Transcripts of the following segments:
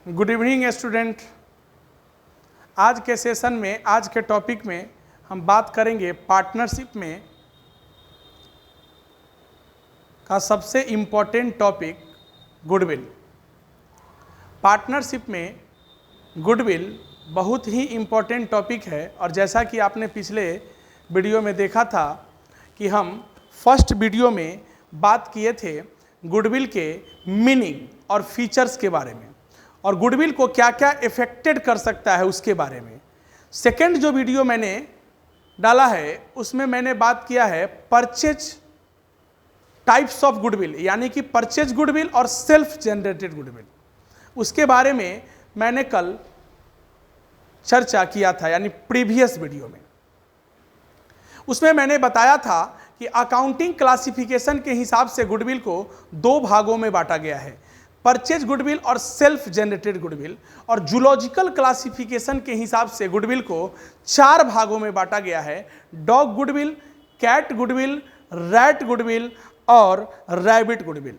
Good evening student. आज के session में, आज के टॉपिक में हम बात करेंगे पार्टनरशिप में का सबसे इम्पोर्टेंट टॉपिक गुडविल। पार्टनरशिप में गुडविल बहुत ही इम्पोर्टेंट टॉपिक है और जैसा कि आपने पिछले वीडियो में देखा था कि हम फर्स्ट वीडियो में बात किए थे गुडविल के मीनिंग और फीचर्स के बारे में और गुडविल को क्या क्या इफेक्टेड कर सकता है उसके बारे में। सेकंड जो वीडियो मैंने डाला है उसमें मैंने बात किया है परचेज टाइप्स ऑफ गुडविल, यानी कि परचेज गुडविल और सेल्फ जनरेटेड गुडविल। उसके बारे में मैंने कल चर्चा किया था, यानी प्रीवियस वीडियो में। उसमें मैंने बताया था कि अकाउंटिंग क्लासिफिकेशन के हिसाब से गुडविल को दो भागों में बांटा गया है, परचेज गुडविल और सेल्फ जनरेटेड गुडविल। और जूलॉजिकल क्लासिफिकेशन के हिसाब से गुडविल को चार भागों में बांटा गया है, dog goodwill, cat goodwill, rat goodwill और रैबिट गुडविल।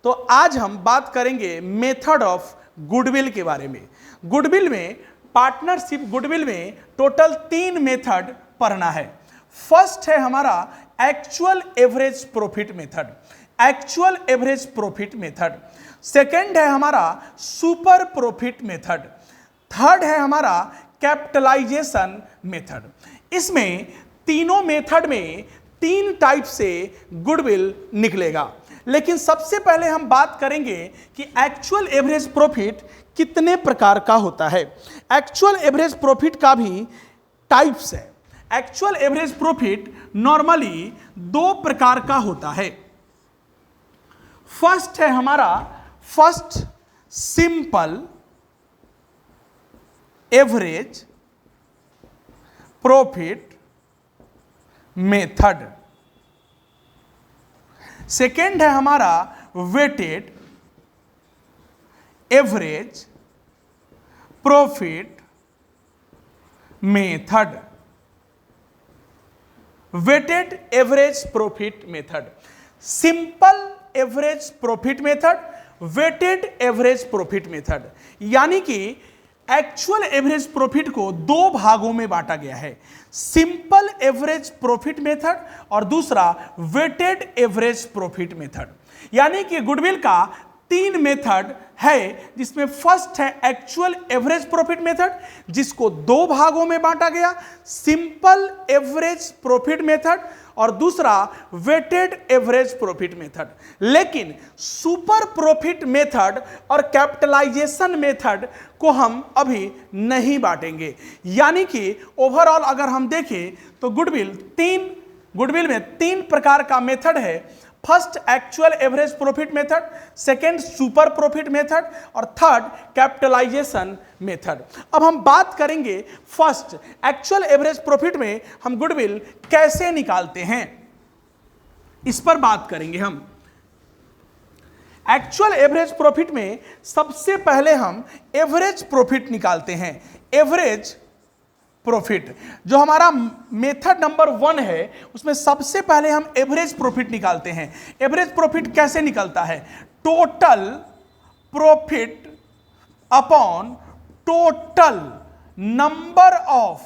तो आज हम बात करेंगे मेथड ऑफ गुडविल के बारे में। गुडविल में, पार्टनरशिप गुडविल में टोटल 3 मेथड पढ़ना है। फर्स्ट है हमारा actual average profit method, actual average profit method. Second है हमारा सुपर प्रॉफिट मेथड। थर्ड है हमारा कैपिटलाइजेशन मेथड। इसमें तीनों मेथड में 3 टाइप से गुडविल निकलेगा। लेकिन सबसे पहले हम बात करेंगे कि एक्चुअल एवरेज प्रॉफिट कितने प्रकार का होता है। एक्चुअल एवरेज प्रॉफिट का भी टाइप्स है। एक्चुअल एवरेज प्रॉफिट नॉर्मली 2 प्रकार का होता है। फर्स्ट है हमारा first simple average profit method. Second है हमारा weighted average profit method. Weighted average profit method, simple average profit method, weighted average profit method. यानी कि एक्चुअल एवरेज प्रॉफिट को 2 भागों में बांटा गया है, सिंपल एवरेज प्रॉफिट मेथड और दूसरा वेटेड एवरेज प्रॉफिट मेथड। यानी कि गुडविल का 3 मेथड है, जिसमें फर्स्ट है एक्चुअल एवरेज प्रॉफिट मेथड, जिसको 2 भागों में बांटा गया, सिंपल एवरेज प्रॉफिट मेथड और दूसरा वेटेड एवरेज प्रॉफिट मेथड। लेकिन सुपर प्रॉफिट मेथड और कैपिटलाइजेशन मेथड को हम अभी नहीं बांटेंगे। यानी कि ओवरऑल अगर हम देखें तो गुडविल में 3 प्रकार का मेथड है। First actual average profit method, second super profit method और थर्ड कैपिटलाइजेशन मेथड। अब हम बात करेंगे फर्स्ट एक्चुअल एवरेज प्रॉफिट में हम गुडविल कैसे निकालते हैं, इस पर बात करेंगे हम। एक्चुअल एवरेज प्रॉफिट में सबसे पहले हम एवरेज प्रॉफिट निकालते हैं। एवरेज प्रॉफिट जो हमारा मेथड नंबर 1 है, उसमें सबसे पहले हम एवरेज प्रॉफिट निकालते हैं। एवरेज प्रॉफिट कैसे निकलता है? Total profit upon total number of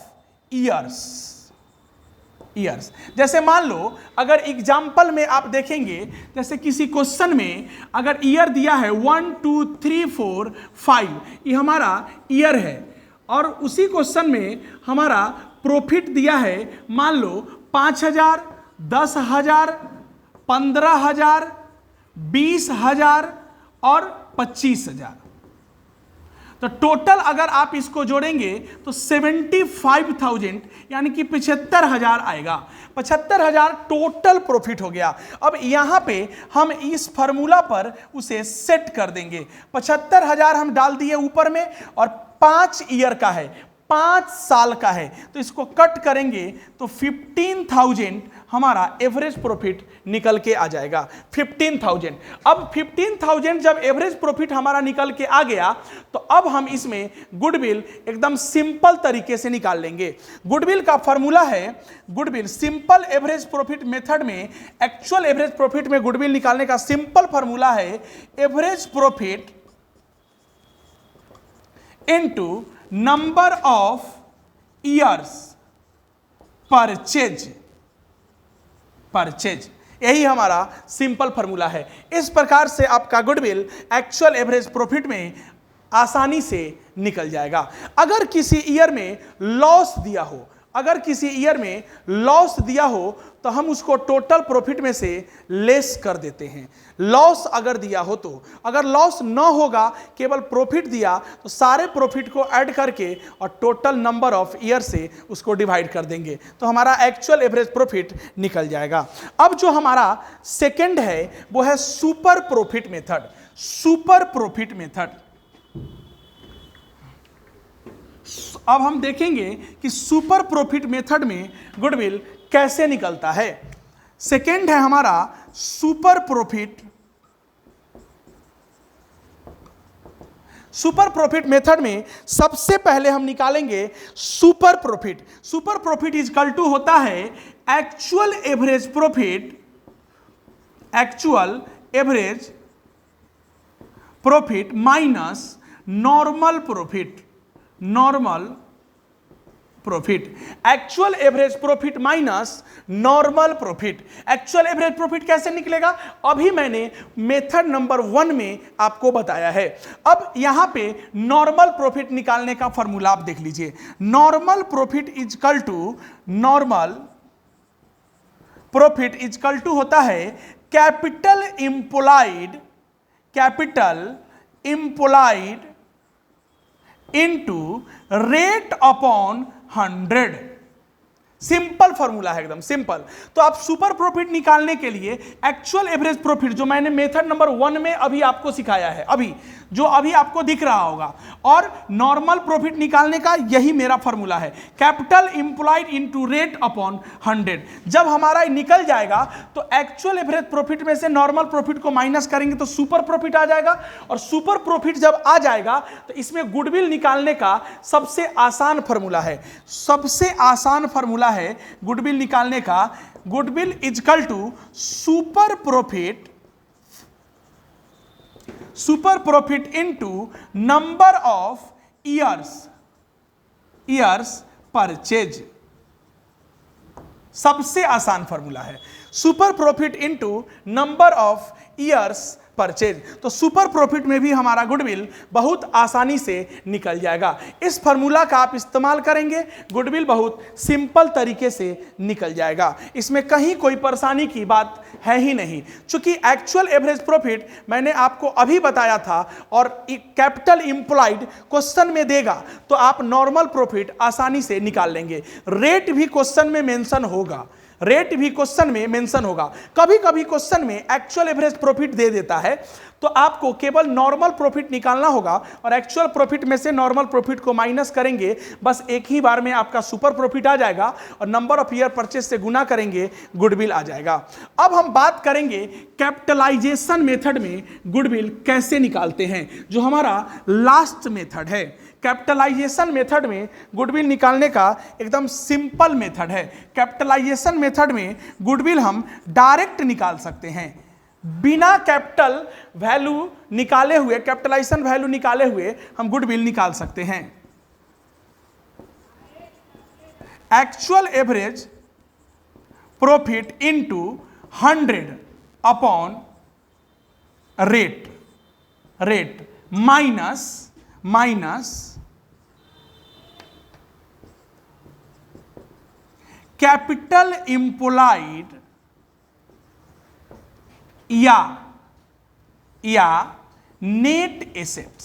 years. जैसे मान लो अगर एग्जाम्पल में आप देखेंगे, जैसे किसी क्वेश्चन में अगर ईयर दिया है 1 2 3 4 5, ये हमारा ईयर है और उसी क्वेश्चन में हमारा प्रॉफिट दिया है मान लो 5,000, 10,000, 15,000, 20,000 और 25,000। तो टोटल अगर आप इसको जोड़ेंगे तो 75,000 यानी कि 75,000 आएगा। 75,000 टोटल प्रॉफिट हो गया। अब यहाँ पे हम इस फार्मूला पर उसे सेट कर देंगे। 75,000 हम डाल दिए ऊपर में और 5 ईयर का है, 5 साल का है, तो इसको कट करेंगे तो 15,000 हमारा एवरेज प्रॉफिट निकल के आ जाएगा। 15,000। अब 15,000 जब एवरेज प्रॉफिट हमारा निकल के आ गया तो अब हम इसमें गुडविल एकदम सिंपल तरीके से निकाल लेंगे। गुडविल का फॉर्मूला है, goodwill simple average profit method में एक्चुअल एवरेज प्रॉफिट में गुडविल निकालने का सिंपल फॉर्मूला है average profit into number of years purchase, यही हमारा सिंपल फॉर्मूला है। इस प्रकार से आपका गुडविल एक्चुअल एवरेज प्रॉफिट में आसानी से निकल जाएगा। अगर किसी ईयर में लॉस दिया हो, तो हम उसको टोटल प्रॉफिट में से लेस कर देते हैं। लॉस अगर दिया हो तो, अगर लॉस न होगा, केवल प्रॉफिट दिया, तो सारे प्रॉफिट को ऐड करके और टोटल नंबर ऑफ ईयर से उसको डिवाइड कर देंगे, तो हमारा एक्चुअल एवरेज प्रॉफिट निकल जाएगा। अब जो हमारा सेकंड है वो है सुपर प्रॉफिट मेथड। अब हम देखेंगे कि सुपर प्रॉफिट मेथड में गुडविल कैसे निकलता है। सेकंड है हमारा सुपर प्रॉफिट मेथड में सबसे पहले हम निकालेंगे super profit is equal to होता है actual average profit minus normal profit. Actual average profit minus normal profit. Actual average profit कैसे निकलेगा, अभी मैंने मेथड नंबर 1 में आपको बताया है। अब यहां पे नॉर्मल प्रॉफिट निकालने का फॉर्मूला आप देख लीजिए। Normal profit is equal to होता है capital employed into rate upon 100। Simple formula है, एकदम सिंपल। तो आप सुपर प्रॉफिट निकालने के लिए एक्चुअल एवरेज प्रॉफिट जो मैंने मेथड नंबर 1 में अभी आपको सिखाया है, अभी आपको दिख रहा होगा, और नॉर्मल प्रॉफिट निकालने का यही मेरा फॉर्मूला है, capital employed into rate upon 100। जब हमारा निकल जाएगा तो एक्चुअल एवरेज प्रॉफिट में से नॉर्मल प्रॉफिट को माइनस करेंगे तो सुपर प्रॉफिट आ जाएगा, और सुपर प्रॉफिट जब आ जाएगा तो इसमें गुडविल निकालने का सबसे आसान फॉर्मूला है गुडविल निकालने का। Goodwill is equal to super profit into number of years purchase. सबसे आसान फॉर्मूला है super profit into number of years purchase. तो सुपर प्रॉफिट में भी हमारा गुडविल बहुत आसानी से निकल जाएगा। इस फॉर्मूला का आप इस्तेमाल करेंगे, गुडविल बहुत सिंपल तरीके से निकल जाएगा। इसमें कहीं कोई परेशानी की बात है ही नहीं, क्योंकि एक्चुअल एवरेज प्रॉफिट मैंने आपको अभी बताया था, और कैपिटल इंप्लॉयड क्वेश्चन में देगा तो आप नॉर्मल प्रॉफिट आसानी से निकाल लेंगे। रेट भी क्वेश्चन में मेंशन होगा, कभी कभी क्वेश्चन में एक्चुअल एवरेज प्रॉफिट दे देता है, तो आपको केवल नॉर्मल प्रॉफिट निकालना होगा, और एक्चुअल प्रॉफिट में से नॉर्मल प्रॉफिट को माइनस करेंगे, बस एक ही बार में आपका सुपर प्रॉफिट आ जाएगा, और नंबर ऑफ ईयर परचेज से गुना करेंगे, गुडविल आ जाएगा। अब हम बात करेंगे कैपिटलाइजेशन मेथड में गुडविल कैसे निकालते हैं, जो हमारा लास्ट मेथड है। कैपिटलाइजेशन मेथड में गुडविल निकालने का एकदम सिंपल मेथड है। कैपिटलाइजेशन मेथड में गुडविल हम डायरेक्ट निकाल सकते हैं, बिना कैपिटल वैल्यू निकाले हुए, कैपिटलाइजेशन वैल्यू निकाले हुए हम गुडविल निकाल सकते हैं। Actual average profit into 100 upon rate minus capital employed या नेट एसेट।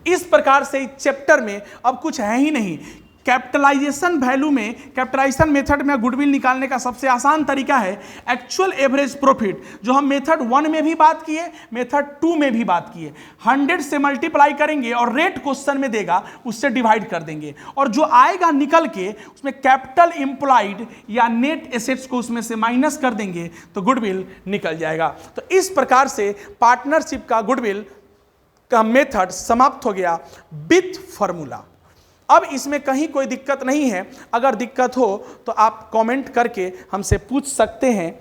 इस प्रकार से चैप्टर में अब कुछ है ही नहीं। कैपिटलाइजेशन वैल्यू में, कैपिटलाइजेशन मेथड में गुडविल निकालने का सबसे आसान तरीका है एक्चुअल एवरेज प्रॉफिट, जो हम मेथड 1 में भी बात किए, मेथड 2 में भी बात किए। 100 से मल्टीप्लाई करेंगे और रेट क्वेश्चन में देगा, उससे डिवाइड कर देंगे, और जो आएगा निकल के उसमें कैपिटल इंप्लॉयड या नेट एसेट्स को उसमें से माइनस कर देंगे, तो गुडविल निकल जाएगा। तो इस प्रकार से पार्टनरशिप का गुडविल का मेथड समाप्त हो गया विथ फॉर्मूला। अब इसमें कहीं कोई दिक्कत नहीं है, अगर दिक्कत हो तो आप कमेंट करके हमसे पूछ सकते हैं,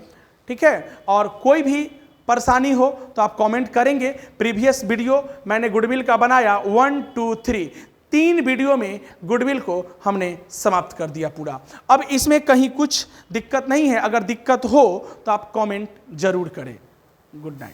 ठीक है। और कोई भी परेशानी हो तो आप कमेंट करेंगे। प्रीवियस वीडियो मैंने गुडविल का बनाया 1 2 3, 3 वीडियो में गुडविल को हमने समाप्त कर दिया पूरा। अब इसमें कहीं कुछ दिक्कत नहीं है, अगर दिक्कत हो तो आप कमेंट जरूर करें। Good night.